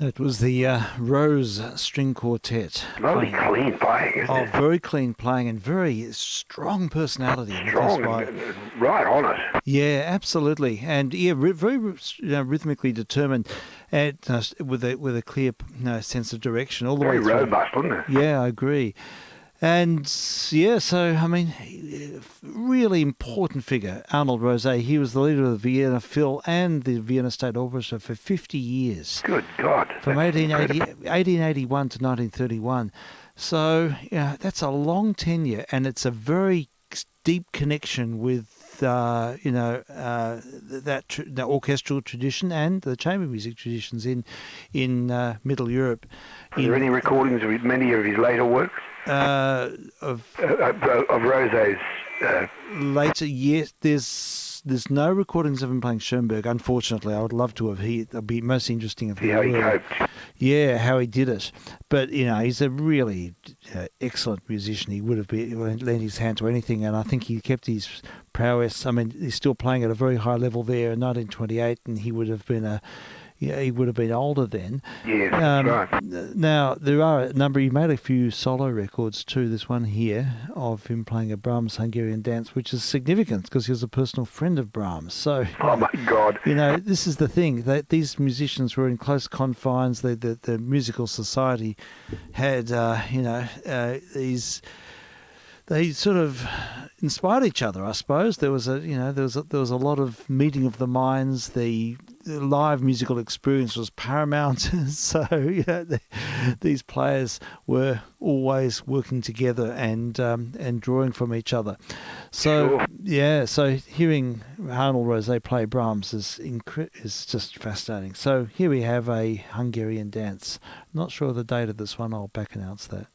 It was the Rose String Quartet. Lovely clean playing, isn't it? Very clean playing and very strong personality. Strong and right on it. Yeah, absolutely, and very rhythmically determined, and with a clear sense of direction all the way through. Very robust, wasn't it? Yeah, I agree. And yeah, so I mean, really important figure, Arnold Rosé. He was the leader of the Vienna Phil and the Vienna State Orchestra for 50 years. Good God. From 1881 to 1931. So, that's a long tenure, and it's a very deep connection with, the orchestral tradition and the chamber music traditions in Middle Europe. Are there any recordings of many of his later works? Of Rosé's later, yes, there's no recordings of him playing Schoenberg. Unfortunately, I would love to have. It'd be most interesting if how he coped. Yeah, how he did it. But he's a really excellent musician. He would have lent his hand to anything, and I think he kept his prowess. I mean, he's still playing at a very high level there in 1928, and he would have been he would have been older then. Yeah, that's right. Now, there are a number. He made a few solo records too. This one here of him playing a Brahms Hungarian dance, which is significant because he was a personal friend of Brahms. So, oh my God, this is the thing, that these musicians were in close confines. The musical society had, these. They sort of inspired each other, I suppose. There was a lot of meeting of the minds. The live musical experience was paramount. So these players were always working together and drawing from each other. So sure. So hearing Arnold Rosé play Brahms is just fascinating. So here we have a Hungarian dance. Not sure of the date of this one. I'll back announce that.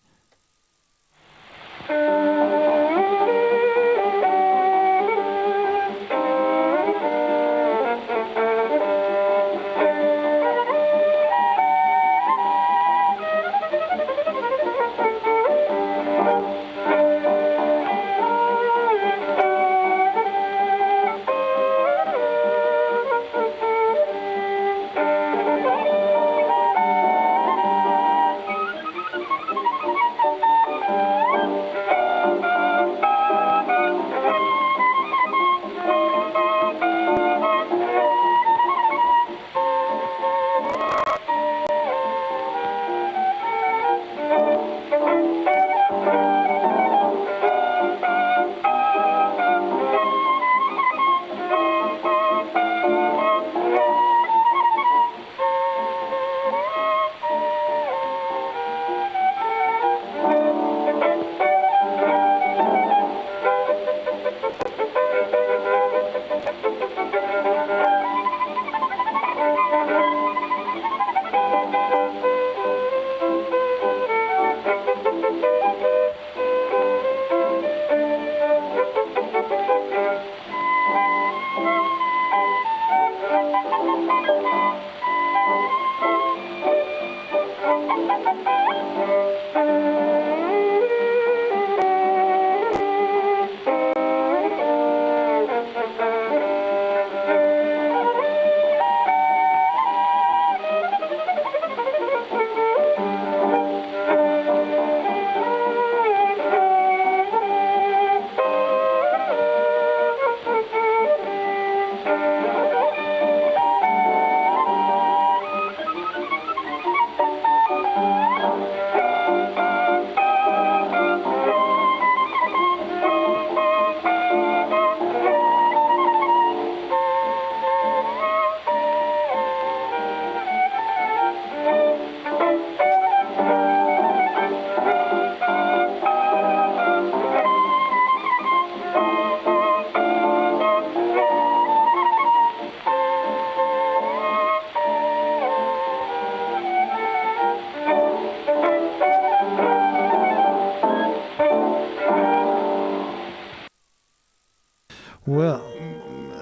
Well,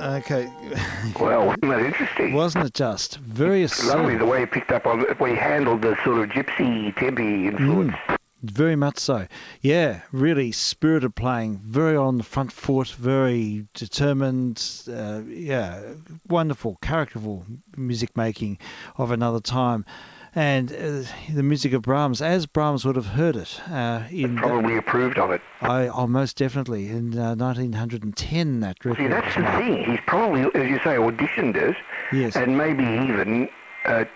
okay. Well, wasn't that interesting? Wasn't it just? Very assertive. Lovely the way he picked up on it, we handled the sort of gypsy, tempi influence. Very much so. Yeah, really spirited playing, very on the front foot, very determined, wonderful, characterful music making of another time. and the music of Brahms, as Brahms would have heard it. Probably approved of it. Most definitely. In 1910, that record. See, that's the thing. He's probably, as you say, auditioned it. Yes. And maybe even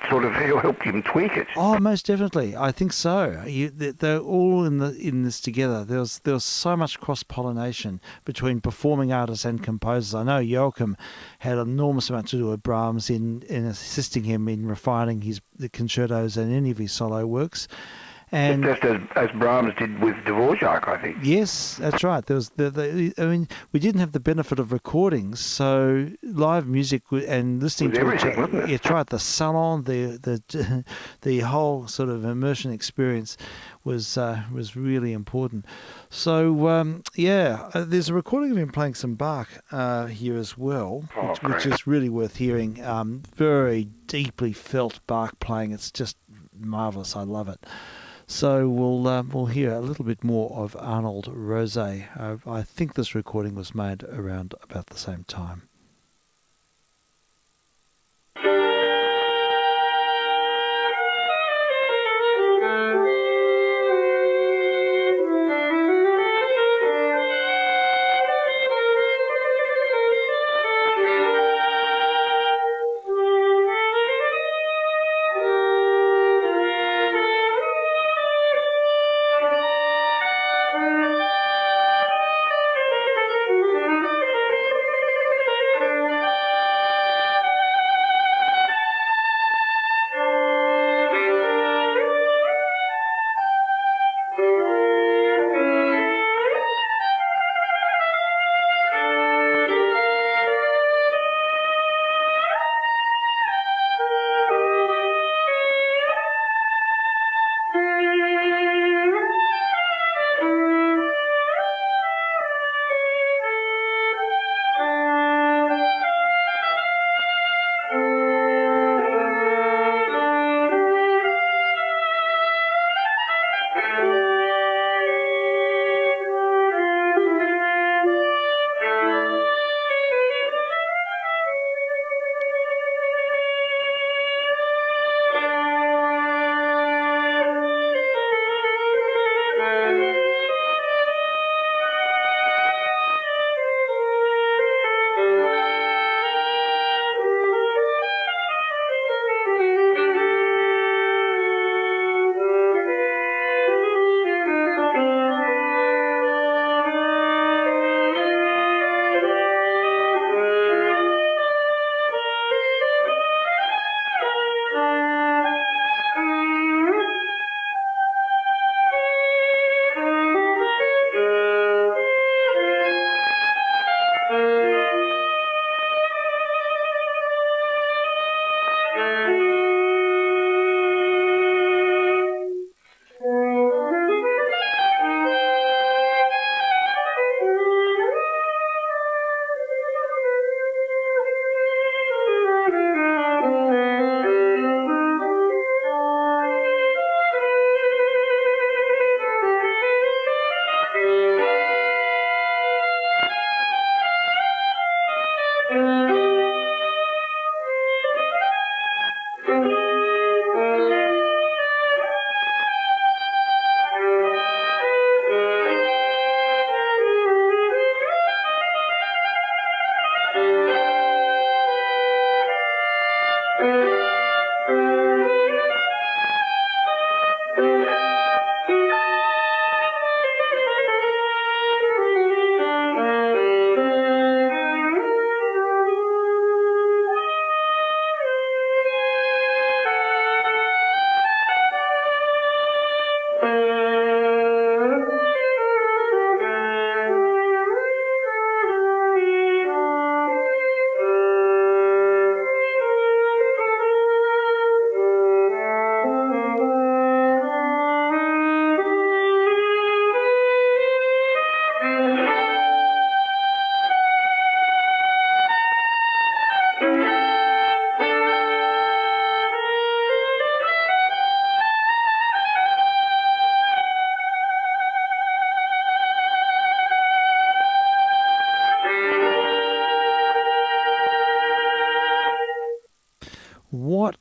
sort of helped him tweak it. Oh, most definitely. I think so. They're all in this together. There was so much cross-pollination between performing artists and composers. I know Joachim had an enormous amount to do with Brahms in assisting him in refining the concertos and any of his solo works. And just as Brahms did with Dvorak, I think. Yes, that's right. There was we didn't have the benefit of recordings, so live music and listening to each other. Wasn't it? It's right. The salon, the whole sort of immersion experience was really important. So there's a recording of him playing some Bach here as well, which is really worth hearing. Very deeply felt Bach playing. It's just marvelous. I love it. So we'll hear a little bit more of Arnold Rosé. I think this recording was made around about the same time.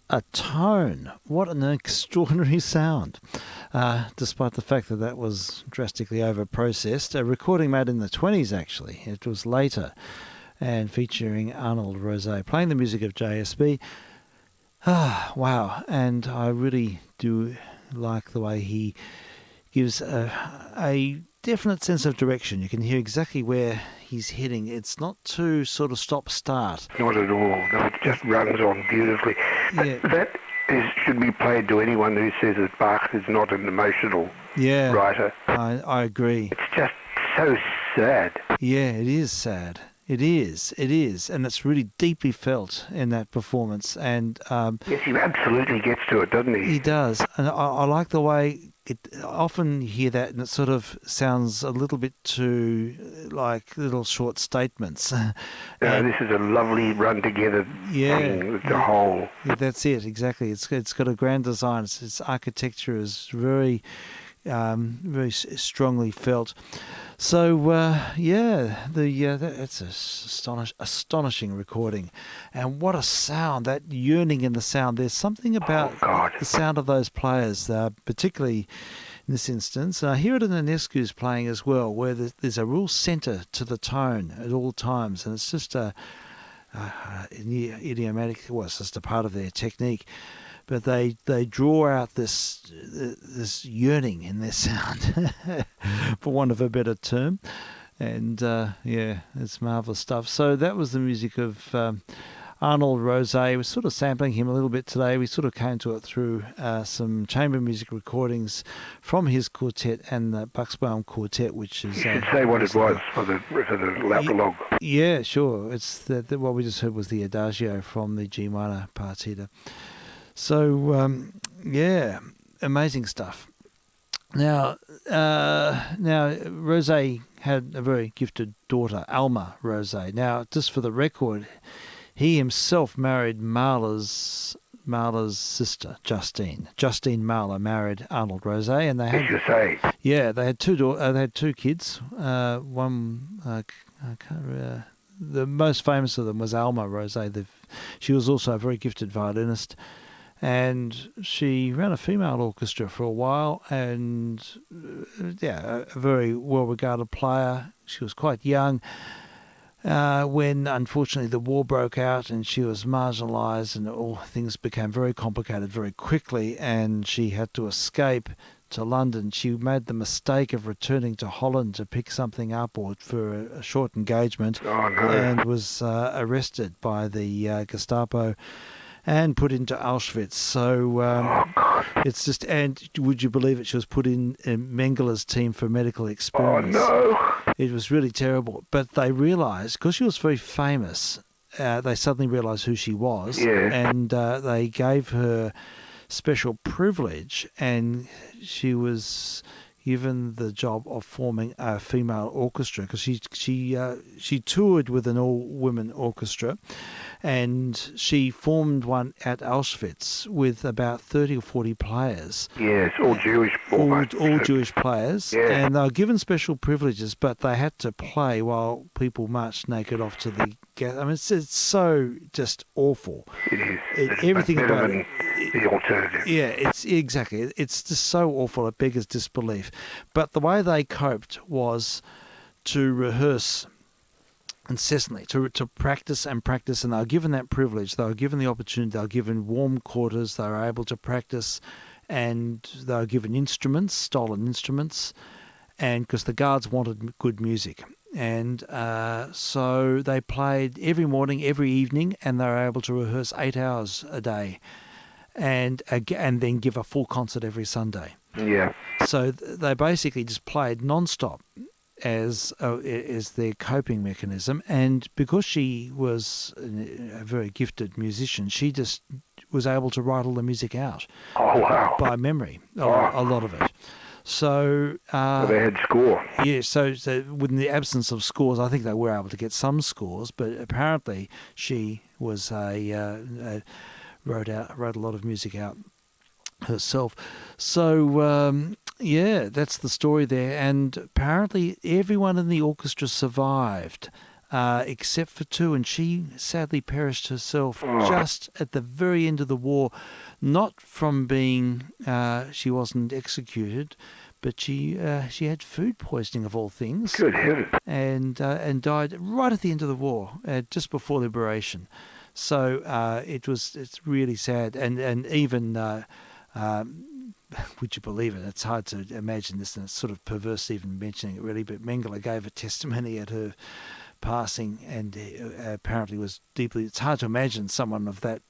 a tone. What an extraordinary sound. Despite the fact that that was drastically over-processed. A recording made in the 20s, actually. It was later. And featuring Arnold Rosé playing the music of JSB. Wow. And I really do like the way he gives a definite sense of direction. You can hear exactly where he's heading. It's not too sort of stop-start. Not at all. No, it just runs on beautifully. Yeah. That should be played to anyone who says that Bach is not an emotional writer. I agree. It's just so sad. Yeah, it is sad. It is, and it's really deeply felt in that performance. And yes, he absolutely gets to it, doesn't he? He does, and I like the way often you hear that, and it sort of sounds a little bit too like little short statements. This is a lovely run together thing with the whole. Yeah, that's it, exactly. It's got a grand design. Its architecture is very strongly felt. So that's a astonishing recording, and what a sound! That yearning in the sound. There's something about the sound of those players, particularly in this instance. I hear it in Ionescu's playing as well, where there's a real centre to the tone at all times, and it's just a idiomatic. Well, it's just a part of their technique. But they draw out this yearning in their sound, for want of a better term, and it's marvelous stuff. So that was the music of Arnold Rosé. We're sort of sampling him a little bit today. We sort of came to it through some chamber music recordings from his quartet and the Buxbaum Quartet, which is. You should say what it was for the log. Yeah, sure. It's what we just heard was the Adagio from the G minor partita. So, amazing stuff. Now, Rosé had a very gifted daughter, Alma Rosé. Now, just for the record, he himself married Mahler's sister, Justine. Justine Mahler married Arnold Rosé, and they had. As you say. Yeah, they had two kids. One, I can't remember. The most famous of them was Alma Rosé. She was also a very gifted violinist. And she ran a female orchestra for a while, and a very well-regarded player. She was quite young when, unfortunately, the war broke out, and she was marginalised, and all things became very complicated very quickly, and she had to escape to London. She made the mistake of returning to Holland to pick something up or for a short engagement, and was arrested by the Gestapo and put into Auschwitz. So it's just, and would you believe it, she was put in Mengeler's team for medical experiments. Oh, no. It was really terrible. But they realised, because she was very famous, they suddenly realised who she was, and they gave her special privilege, and she was given the job of forming a female orchestra, because she toured with an all-women orchestra, and she formed one at Auschwitz with about 30 or 40 players. Yes, all Jewish. All Jewish players, and they were given special privileges, but they had to play while people marched naked off to the gas. I mean, it's so just awful. It is. Everything about it. The alternative. Yeah, it's exactly. It's just so awful. It beggars disbelief. But the way they coped was to rehearse incessantly, to practice and practice, and they were given that privilege. They were given the opportunity. They were given warm quarters. They were able to practice, and they were given instruments, stolen instruments, and because the guards wanted good music. And so they played every morning, every evening, and they were able to rehearse 8 hours a day, and then give a full concert every Sunday. Yeah. So they basically just played non-stop as their coping mechanism. And because she was a very gifted musician, she just was able to write all the music out. Oh, wow. By memory, a lot of it. So they had score. Yeah, so with the absence of scores, I think they were able to get some scores, but apparently she was wrote a lot of music out herself. So that's the story there. And apparently everyone in the orchestra survived except for two, and she sadly perished herself just at the very end of the war, not from being she wasn't executed, but she had food poisoning of all things. Good heavens. And died right at the end of the war, just before liberation. So it's really sad, and even would you believe it? It's hard to imagine this, and it's sort of perverse even mentioning it really. But Mengele gave a testimony at her passing, and apparently was deeply. It's hard to imagine someone of that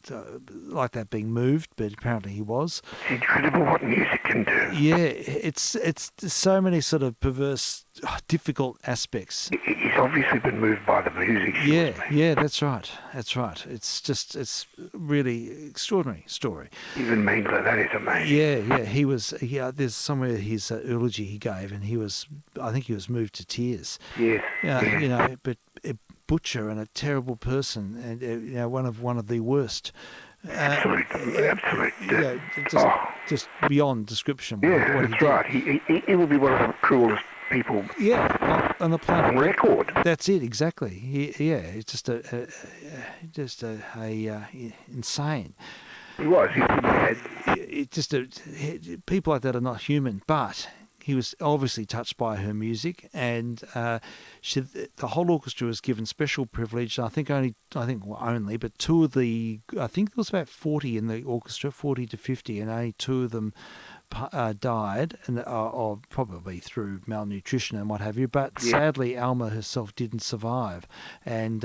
like that being moved, but apparently he was. It's incredible what music can do. Yeah, it's so many sort of perverse, difficult aspects. He's obviously been moved by the music. Yeah, that's right. It's really extraordinary story. Even Mengele, that is amazing. Yeah, he was. Yeah, there's somewhere his eulogy he gave, and I think he was moved to tears. Yes. But a butcher and a terrible person, and one of the worst. Absolutely. Just beyond description. Yeah, what that's right. He will be one of the cruelest people. Yeah, on the planet. On record. That's it, exactly. It's just insane. He was. He had. People like that are not human, but he was obviously touched by her music, and the whole orchestra was given special privilege. I think only, but two of the, I think there was about 40 in the orchestra, 40 to 50, and only two of them died, and or probably through malnutrition and what have you. But sadly, Alma herself didn't survive, and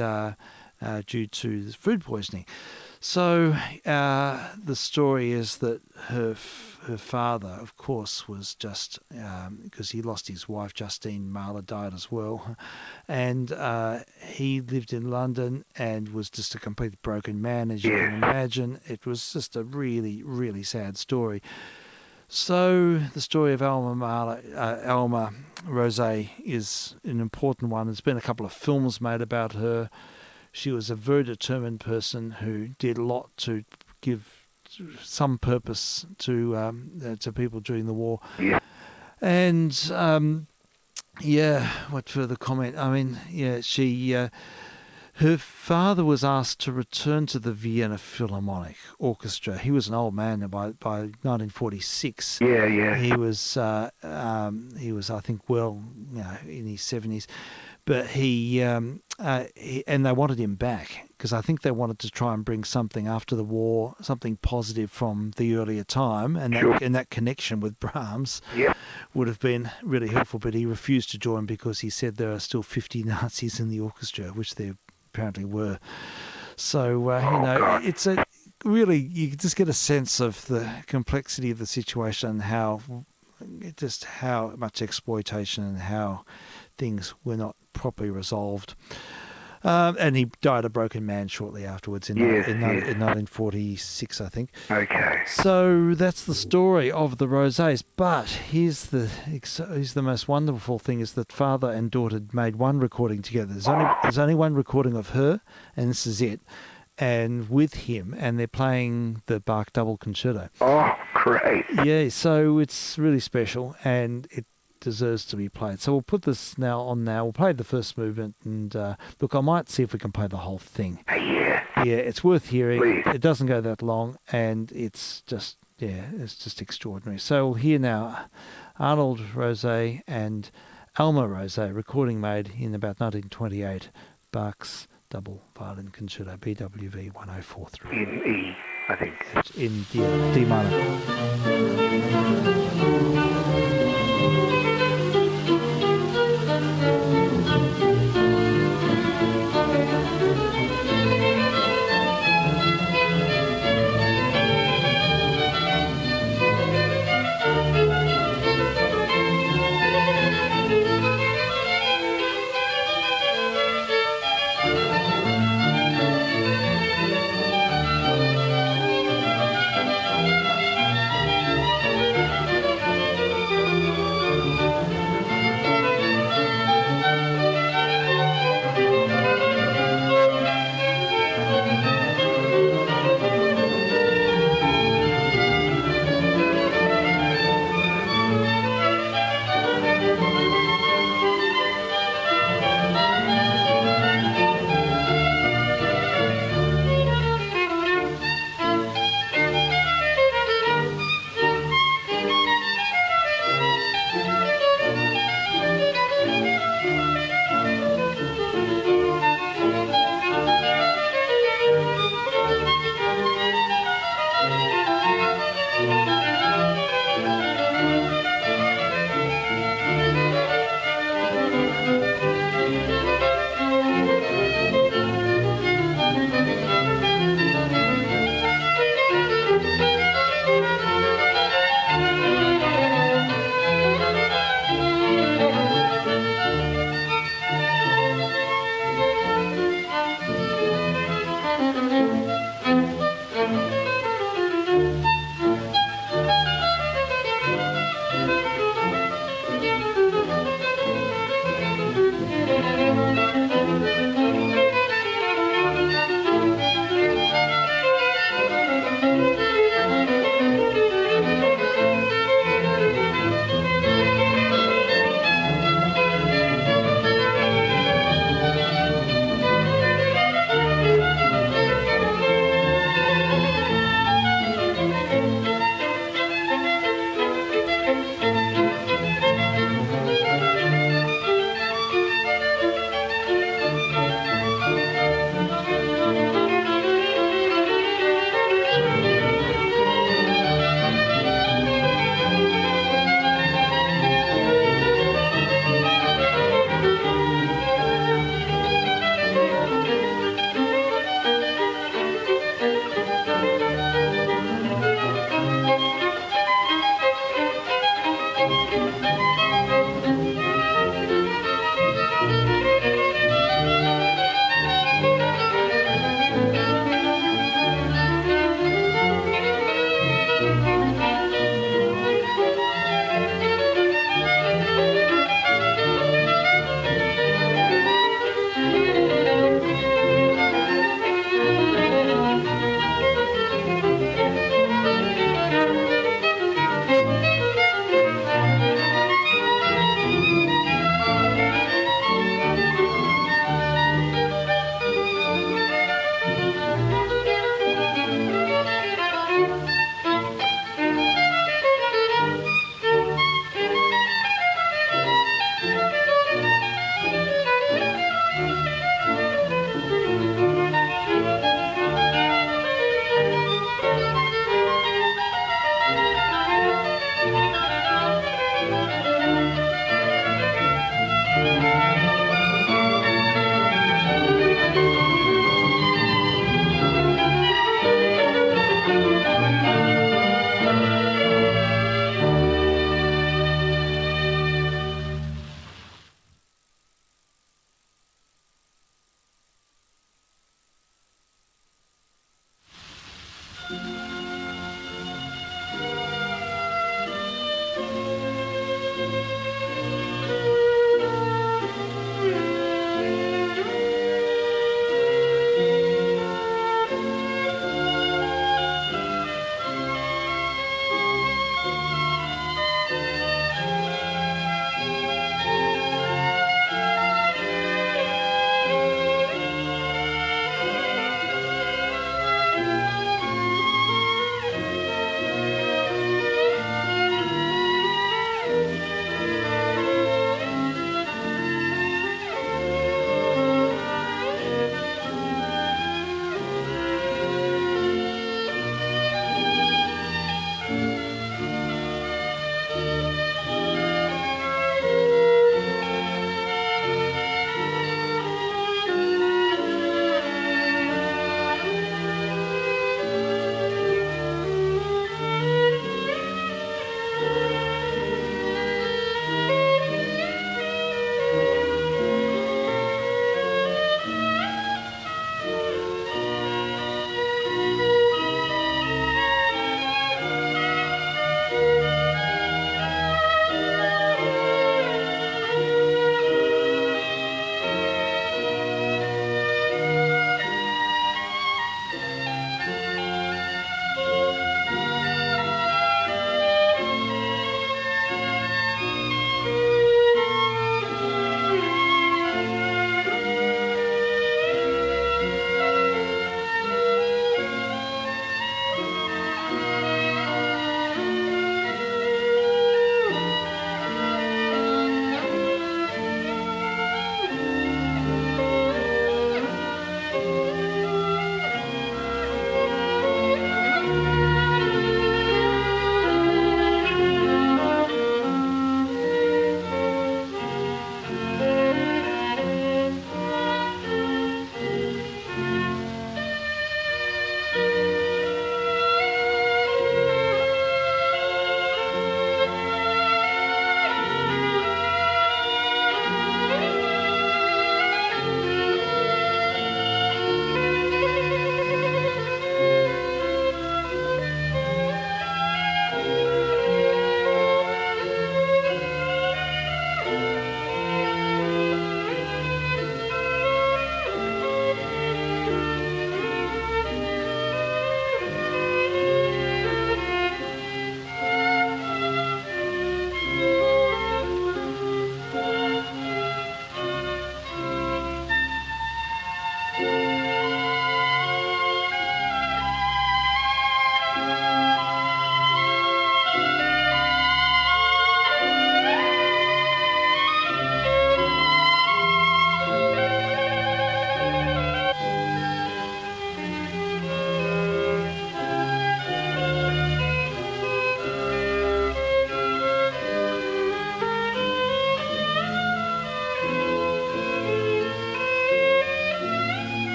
due to food poisoning. So the story is that her father, of course, was just because he lost his wife, Justine Mahler, died as well, and he lived in London and was just a completely broken man, as you can imagine. It was just a really, really sad story. So the story of Alma Rose is an important one. There's been a couple of films made about her. She was a very determined person who did a lot to give some purpose to people during the war. Yeah. And what further comment? I mean, her father was asked to return to the Vienna Philharmonic Orchestra. He was an old man by 1946. Yeah. He was I think, in his 70s. But he and they wanted him back because I think they wanted to try and bring something after the war, something positive from the earlier time, and that connection with Brahms would have been really helpful. But he refused to join because he said there are still 50 Nazis in the orchestra, which there apparently were. So it's a really, you just get a sense of the complexity of the situation, how much exploitation and how things were not properly resolved. And he died a broken man shortly afterwards in 1946, I think. Okay. So that's the story of the Rosés. But here's the most wonderful thing is that father and daughter made one recording together. There's only one recording of her, and this is it. And with him, and they're playing the Bach Double Concerto. Oh, great. Yeah, so it's really special, and it deserves to be played. So we'll put this now. We'll play the first movement, and look, I might see if we can play the whole thing. Yeah, it's worth hearing. Please. It doesn't go that long, and it's just extraordinary. So we'll hear now Arnold Rosé and Alma Rosé, recording made in about 1928, Bach's Double Violin Concerto, BWV 1043. in E, I think. In D minor.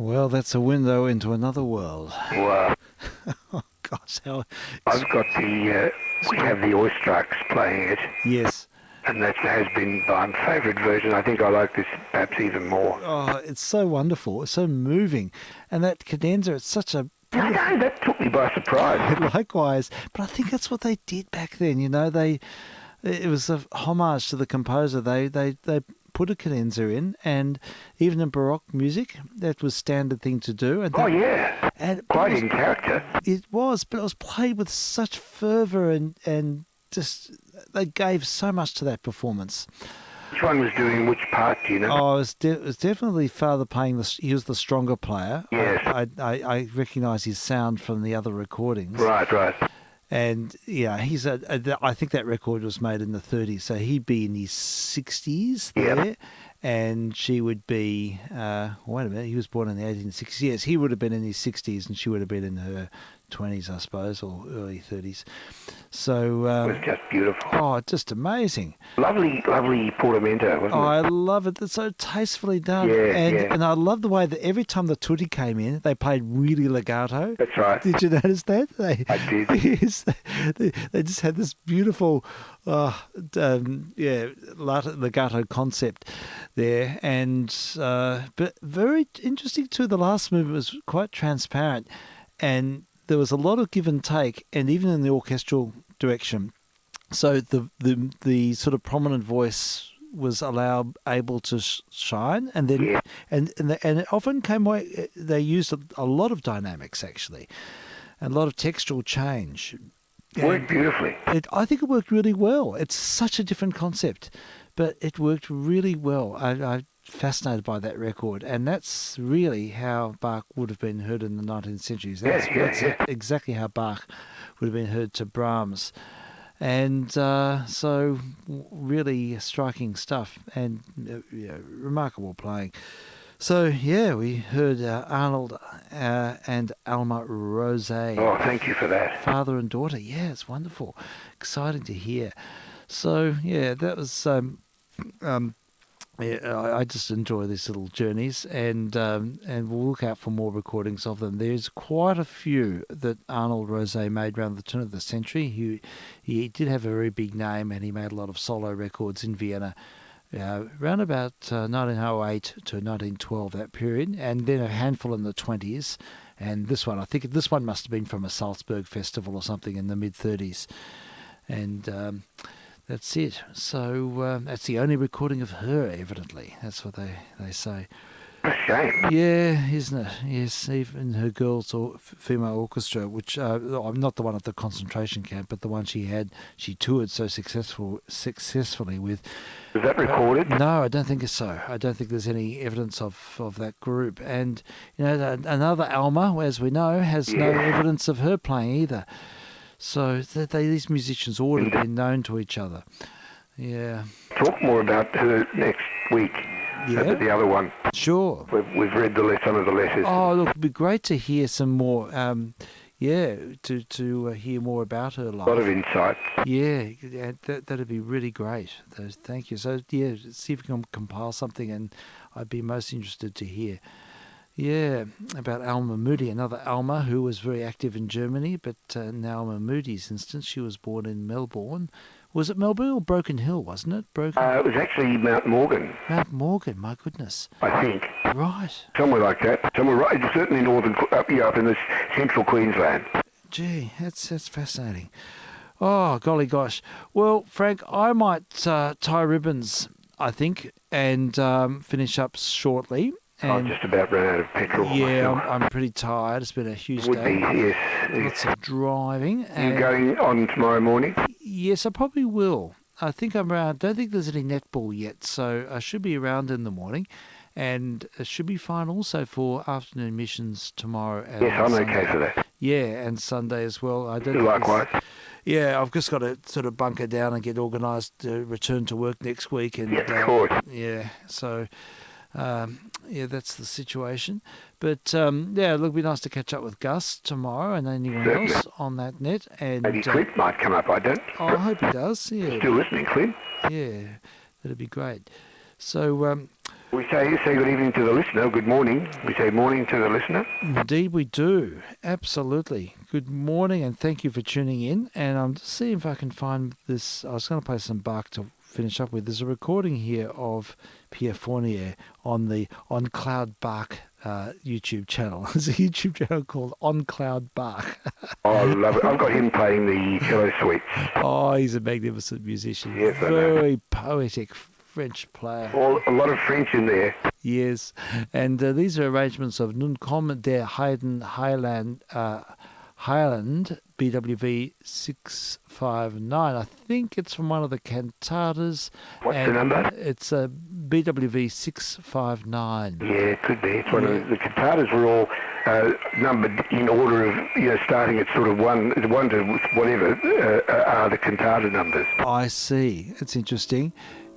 Well, that's a window into another world. Wow. Oh, gosh, how... I've got we have the Oysterarks playing it. Yes. And that has been my favourite version. I think I like this perhaps even more. Oh, it's so wonderful. It's so moving. And that cadenza, it's such a... I know, that took me by surprise. Likewise. But I think that's what they did back then, you know. It was a homage to the composer. They put a cadenza in, and even in Baroque music, that was standard thing to do. And yeah. And quite in character. It was, but it was played with such fervour and just... They gave so much to that performance. Which one was doing which part, do you know? Oh, it was definitely Father playing he was the stronger player. Yes. I recognise his sound from the other recordings. Right. And, yeah, I think that record was made in the 30s, so he'd be in his 60s there. Yep. And she would be, wait a minute, he was born in the 1860s. Yes, he would have been in his 60s and she would have been in her 20s, I suppose, or early 30s. So it was just beautiful. Oh, just amazing. Lovely portamento, wasn't it? Oh, I love it. It's so tastefully done. Yeah, and I love the way that every time the tutti came in, they played really legato. That's right. Did you notice that? I did. Yes, they just had this beautiful, legato concept there, and but very interesting too. The last movement was quite transparent, and there was a lot of give and take, and even in the orchestral direction. So the sort of prominent voice was able to shine, and then and it often came away. They used a lot of dynamics actually, and a lot of textual change. Worked beautifully. I think it worked really well. It's such a different concept, but it worked really well. I'm fascinated by that record, and that's really how Bach would have been heard in the 19th century. That's exactly how Bach would have been heard to Brahms. And so really striking stuff and remarkable playing. So, yeah, we heard Arnold and Alma Rose. Oh, thank you for that. Father and daughter. Yeah, it's wonderful. Exciting to hear. So, yeah, that was... I just enjoy these little journeys, and we'll look out for more recordings of them. There's quite a few that Arnold Rose made around the turn of the century. He did have a very big name, and he made a lot of solo records in Vienna around about 1908 to 1912, that period, and then a handful in the 20s. And this one, I think this one must have been from a Salzburg festival or something in the mid-30s. And... that's it. So that's the only recording of her, evidently. That's what they say. A shame. Yeah, isn't it? Yes, even her girls' or female orchestra, which I'm not the one at the concentration camp, but the one she toured so successfully with. Was that recorded? No, I don't think so. I don't think there's any evidence of that group. And another Alma, as we know, has no evidence of her playing either. So these musicians ought to have been known to each other. Yeah. Talk more about her next week. Yeah. The other one. Sure. We've read some of the letters. Oh, look, it'd be great to hear some more. To hear more about her life. A lot of insight. Yeah, that'd be really great. Thank you. So yeah, see if we can compile something, and I'd be most interested to hear. Yeah, about Alma Moody, another Alma who was very active in Germany, but in Alma Moody's instance, she was born in Melbourne. Was it Melbourne or Broken Hill, wasn't it? It was actually Mount Morgan. Mount Morgan, my goodness. I think. Right. Somewhere like that. Somewhere right, certainly up in the central Queensland. Gee, that's fascinating. Oh, golly gosh. Well, Frank, I might tie ribbons, I think, and finish up shortly. I've just about run out of petrol. Yeah, I'm pretty tired. It's been a huge day. Yes. Lots of driving. Are you going on tomorrow morning? Yes, I probably will. I think I'm around. Don't think there's any netball yet, so I should be around in the morning. And it should be fine also for afternoon missions tomorrow. Yes, I'm okay for that. Yeah, and Sunday as well. Likewise. Yeah, I've just got to sort of bunker down and get organised to return to work next week. And, of course. Yeah, so... that's the situation. But, it'll be nice to catch up with Gus tomorrow and anyone else on that net. And maybe Clint might come up, I don't. I hope he does, yeah. Still listening, Clint? Yeah, that'd be great. So, We say good evening to the listener. Good morning. We say morning to the listener. Indeed we do. Absolutely. Good morning and thank you for tuning in. And I'm just seeing if I can find this. I was going to play some Bach to finish up with. There's a recording here of Pierre Fournier on the On Cloud Bach YouTube channel. There's a YouTube channel called On Cloud Bach. Oh, I love it. I've got him playing the cello suites. Oh, he's a magnificent musician. Yes, very poetic French player. A lot of French in there. Yes, and these are arrangements of Nun kommt der Heiden Highland BWV 659. I think it's from one of the cantatas. What's the number? It's a BWV 659. Yeah, it could be. It's one of the cantatas were all numbered in order of, starting at sort of one to whatever are the cantata numbers. I see. It's interesting.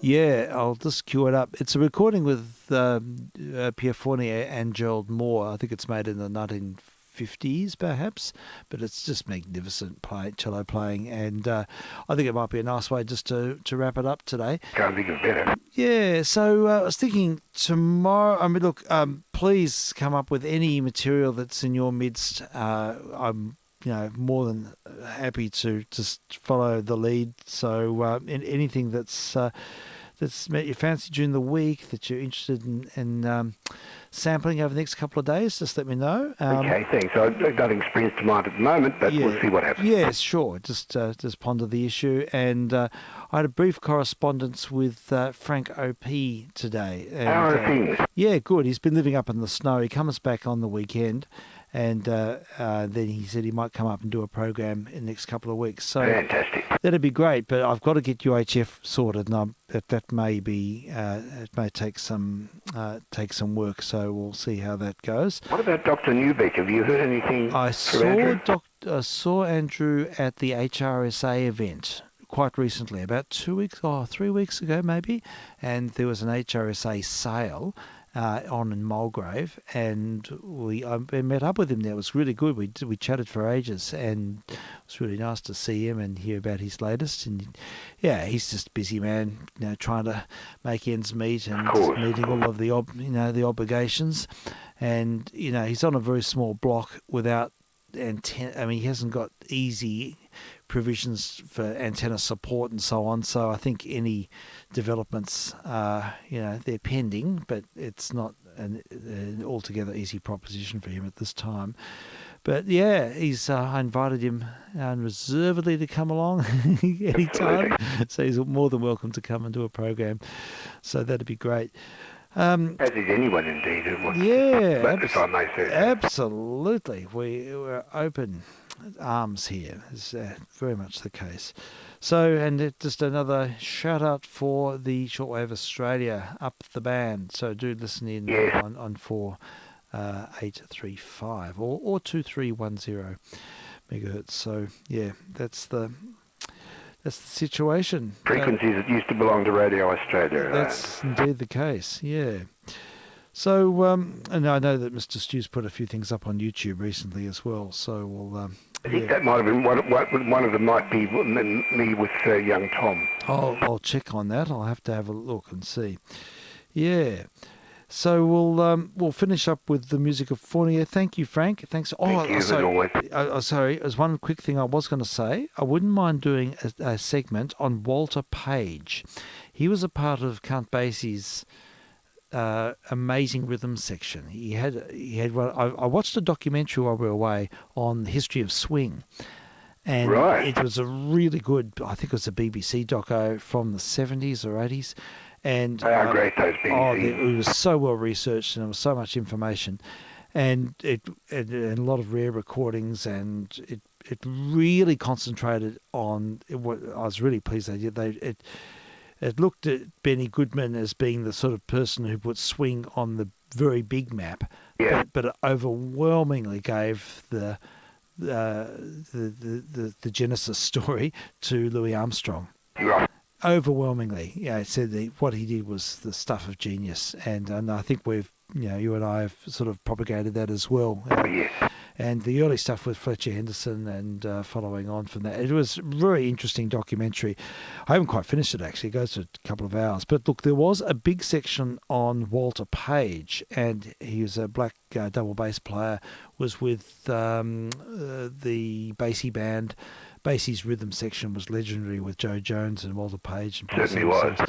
Yeah, I'll just cue it up. It's a recording with Pierre Fournier and Gerald Moore. I think it's made in the 1950s, perhaps, but it's just magnificent cello playing, and I think it might be a nice way just to wrap it up today. Can't think of better. Yeah, so I was thinking tomorrow. I mean, look, please come up with any material that's in your midst. I'm more than happy to just follow the lead. So anything that's met your fancy during the week that you're interested in sampling over the next couple of days, just let me know. Okay, thanks. Nothing springs to mind at the moment, but we'll see what happens. Yes, sure. Just ponder the issue. And I had a brief correspondence with Frank O.P. today. And, how are things? Yeah, good. He's been living up in the snow. He comes back on the weekend. And then he said he might come up and do a program in the next couple of weeks. So fantastic. That'd be great, but I've got to get UHF sorted, and that may be it may take some work. So we'll see how that goes. What about Dr. Newbeck? Have you heard anything? I saw Andrew at the HRSA event quite recently, about 3 weeks ago maybe, and there was an HRSA sale on in Mulgrave, and I met up with him there. It was really good. We chatted for ages, and it was really nice to see him and hear about his latest. And yeah, he's just a busy man, trying to make ends meet and meeting all of the the obligations. And he's on a very small block without antenna. I mean, he hasn't got easy provisions for antenna support and so on. So I think any developments, they're pending, but it's not an altogether easy proposition for him at this time. But yeah, I invited him unreservedly to come along anytime. So he's more than welcome to come and do a program. So that'd be great. As is anyone, indeed. If I may say. Absolutely. We're open arms here. Is very much the case. So, and just another shout out for the Shortwave Australia up the band. So do listen in on 4835 or 2310 megahertz. So yeah, that's the situation. Frequencies that used to belong to Radio Australia. That's indeed the case. Yeah. So, and I know that Mr. Stew's put a few things up on YouTube recently as well. So we'll. I think that might have been one of them. Might be me with young Tom. I'll check on that. I'll have to have a look and see. Yeah. So we'll finish up with the music of Fournier. Thank you, Frank. Thanks. Thank you, as always. Sorry, there's one quick thing I was going to say. I wouldn't mind doing a segment on Walter Page. He was a part of Count Basie's amazing rhythm section. He had I watched a documentary while we were away on the history of swing, and it was a really good. I think it was a BBC doco from the 70s or 80s, and they are great, those BBC. It was so well researched, and there was so much information, and and a lot of rare recordings, and it really concentrated on. I was really pleased they did. It looked at Benny Goodman as being the sort of person who put swing on the very big map, but it overwhelmingly gave the Genesis story to Louis Armstrong. Right. Overwhelmingly, it said what he did was the stuff of genius, and I think you and I have sort of propagated that as well. Oh, yes. and the early stuff with Fletcher Henderson and following on from that. It was a very interesting documentary. I haven't quite finished it, actually. It goes for a couple of hours. But look, there was a big section on Walter Page, and he was a black double bass player, was with the Basie band. Basie's rhythm section was legendary with Joe Jones and Walter Page. And Certainly was.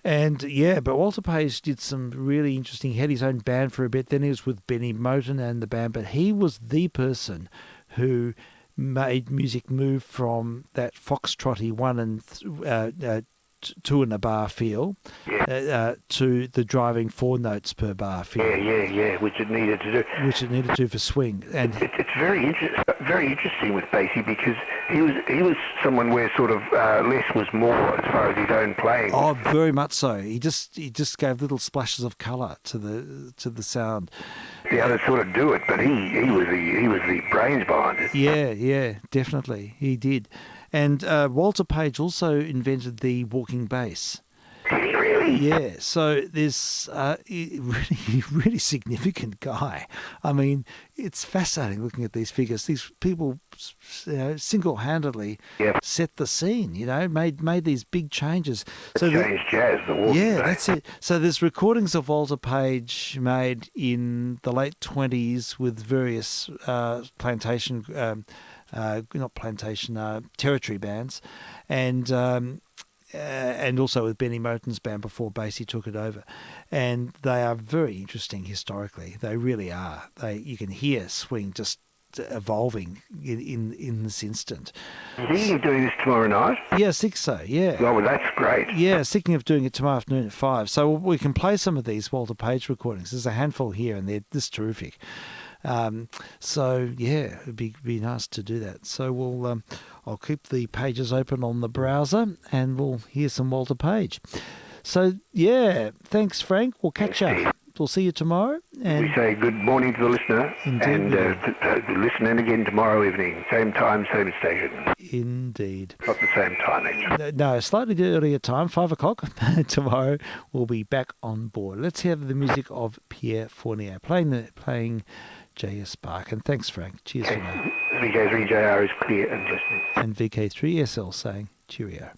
And yeah, but Walter Page did some really interesting. He had his own band for a bit. Then he was with Benny Moten and the band. But he was the person who made music move from that foxtrotty 1 and 2 in a bar feel to the driving 4 notes per bar feel. Yeah, which it needed to do. Which it needed to for swing. And it's very interesting with Basie, because he was someone where sort of less was more as far as his own playing. Oh, very much so. He just gave little splashes of colour to the sound. The others sort of do it, but he was the brains behind it. Yeah, definitely he did. And Walter Page also invented the walking bass. Did he really? Yeah, so there's really significant guy. I mean, it's fascinating looking at these figures. These people, single-handedly set the scene. Made these big changes. So changed jazz, the walking bass. that's it. So there's recordings of Walter Page made in the late 20s with various territory bands, and also with Benny Moten's band before Basie took it over. And they are very interesting historically. They really are. You can hear swing just evolving in this instant. Is he doing this tomorrow night? Yeah, I think so, yeah. Oh, well, that's great. Yeah, thinking of doing it tomorrow afternoon at 5. So we can play some of these Walter Page recordings. There's a handful here, and they're just terrific. So yeah, it'd be nice to do that. So I'll keep the pages open on the browser, and we'll hear some Walter Page. So yeah, thanks, Frank. We'll catch up. We'll see you tomorrow. And we say good morning to the listener, Indeed. and listen in again tomorrow evening, same time, same station. Indeed. Not the same time, actually. No, slightly earlier time, 5 o'clock tomorrow. We'll be back on board. Let's have the music of Pierre Fournier playing J.S. Bach. And thanks, Frank. Cheers for now. VK3JR is clear and listening. And VK3SL saying cheerio.